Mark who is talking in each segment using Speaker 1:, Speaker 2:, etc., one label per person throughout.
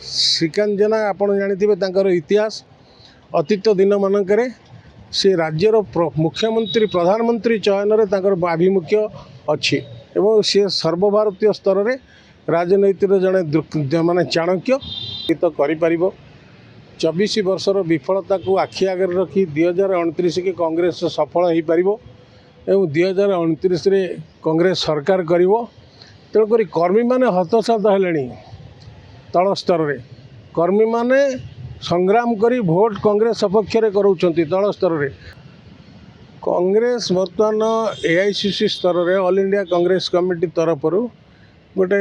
Speaker 1: श्रीकांत जेना आपण जानिथिबे तांकर इतिहास अतीत दिन मानकरे से राज्यर मुख्यमंत्री प्रधानमंत्री चयन में तांकर आभिमुख्य अच्छी एवं सी सर्वभारतीय स्तर में राजनीतिर जड़े माने चाणक्य तो कर 24 वर्षर विफलता को आखि आगे रखी 2029 के कांग्रेस सफल हो पार एवं 2029 कांग्रेस सरकार कर तेणुक कर्मी मैंने हतसात है तल स्तर में कर्मी मैंने संग्राम करी भोट कांग्रेस सपक्ष कराउछंती तल स्तर में कांग्रेस बर्तमान एआईसीसी स्तर में ऑल इंडिया कांग्रेस कमिटी तरफ गोटे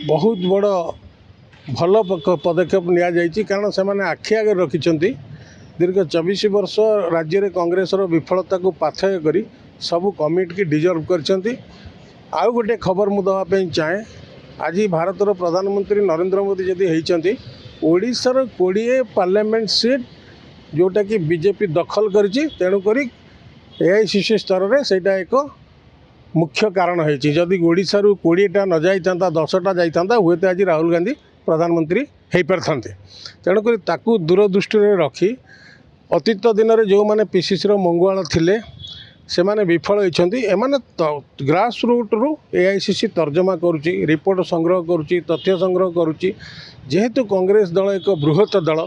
Speaker 1: बहुत बड़ भल पदक्षेप नि कारण से आखि आगे रखिंट दीर्घ 24 वर्ष राज्य में कांग्रेस विफलता को पाथय करी सबू कमिटी की डिजर्व कर आउ गोटे खबर मु दवाई चाहे आज भारत प्रधानमंत्री नरेंद्र मोदी जदि होती ओडिशार 20 पार्लियामेंट सीट जोटा कि बीजेपी दखल करी तेणुक एआईसीसी स्तर में सेटा एक मुख्य कारण होती जदि ओडिशा 20टा न जाता 10टा जाता हुए तो आज राहुल गांधी प्रधानमंत्री हो पारते तेणुक ताकू दूरदृष्टि रखी अतीत दिन में जो मैंने पीसीसी मंगुआल थिले से माने विफल होती एमाने ग्रास रूट रु एआईसीसी तर्जमा करुच्ची रिपोर्ट संग्रह करुच्ची तथ्य संग्रह करुच्ची जेहेतु कांग्रेस दल एक बृहत दल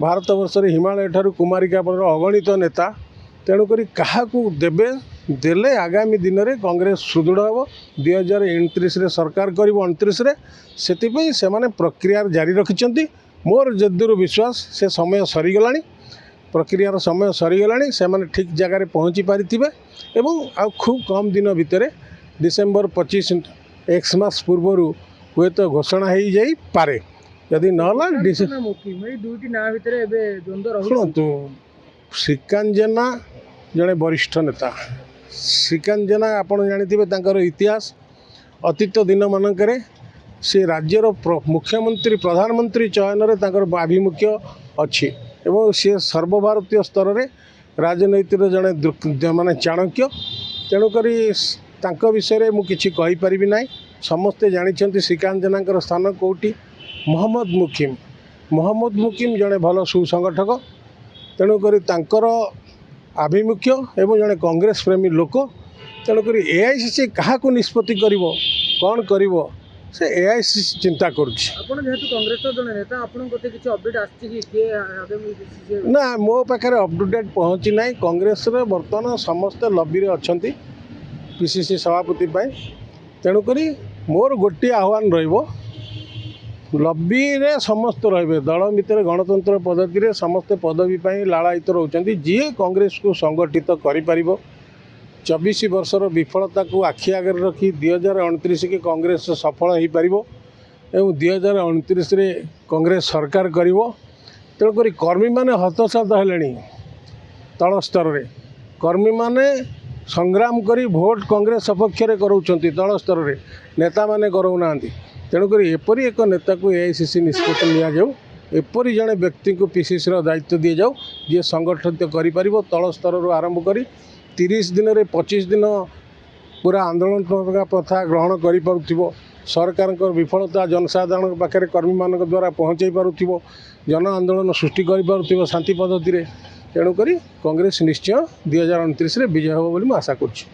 Speaker 1: भारत वर्ष हिमालय ठारू कुमारिका पर अगणित नेता तेणुक क्या देवे देले आगामी दिन में कांग्रेस सुदृढ़ हम 2029 सरकार कर 29 से माने प्रक्रिया जारी रखिंट मोर जदूर विश्वास से समय सरीगला प्रक्रियार समय सरीगला से माने ठीक जगह पहुँची पारि आ खूब कम दिन भितर डिसेम्बर 25 एक्समास पूर्वर हुए तो घोषणा हो जाई पारे यदि ना शुणु श्रीकांत जेना जड़े वरिष्ठ नेता श्रीकांत जेना आपण जानिथिबे तांकर इतिहास अतीत दिन मानकरे से राज्यर मुख्यमंत्री प्रधानमंत्री चयन में तांकर आभिमुख्य अच्छी एवं सी सर्वभारतीय स्तर में राजनीतिर जड़े माने चाणक्य तेणुक विषय में मुझे कहीपरि ना समस्ते जानते श्रीकांत जेना स्थान कौटी मोहम्मद मुकिम जड़े भल सुसंगठक तेणुक आभिमुख्य एवं जड़े कांग्रेस प्रेमी लोक तेणुक एआईसीसी क्या निष्पत्ति कौन कर से एआईसीसी चिंता ना मो पाखे अपटुडेट पहुँची ना कांग्रेस बर्तमान समस्ते लबी अच्छा पीसीसी सभापति तेणुक मोर गोटे आह्वान लबी रे समस्त रे दल भितर गणतंत्र पद्धति रे समस्त पदवी लालायित रोचंती जी कांग्रेस को संगठित कर 24 वर्षर विफलता को आखि आगे रखी 2029 के कांग्रेस सफल हो पार एवं 2029 कांग्रेस सरकार कर तेणुक कर्मी मैंने हतसात है तल स्तर में कर्मी मैंने संग्राम करी भोट कांग्रेस सपक्ष कराउछंती तल स्तर में नेता माने कराउना तेणुक एपरी एक नेता को एआईसीसी निष्पत्ति निपरी जड़े व्यक्ति को पीसीसी दायित्व दि जाऊ जी संगठित कर तल स्तर आरंभ कर 30 दिन में 25 दिन पूरा आंदोलन प्रथा ग्रहण कर सरकार विफलता जनसाधारण पाखे कर्मी मान द्वारा पहुँचे पारुथिबो जन आंदोलन सृष्टि कर शांति पद्धति तेणुक कांग्रेस निश्चय 2029 विजय हो बोली आशा करुच्ची।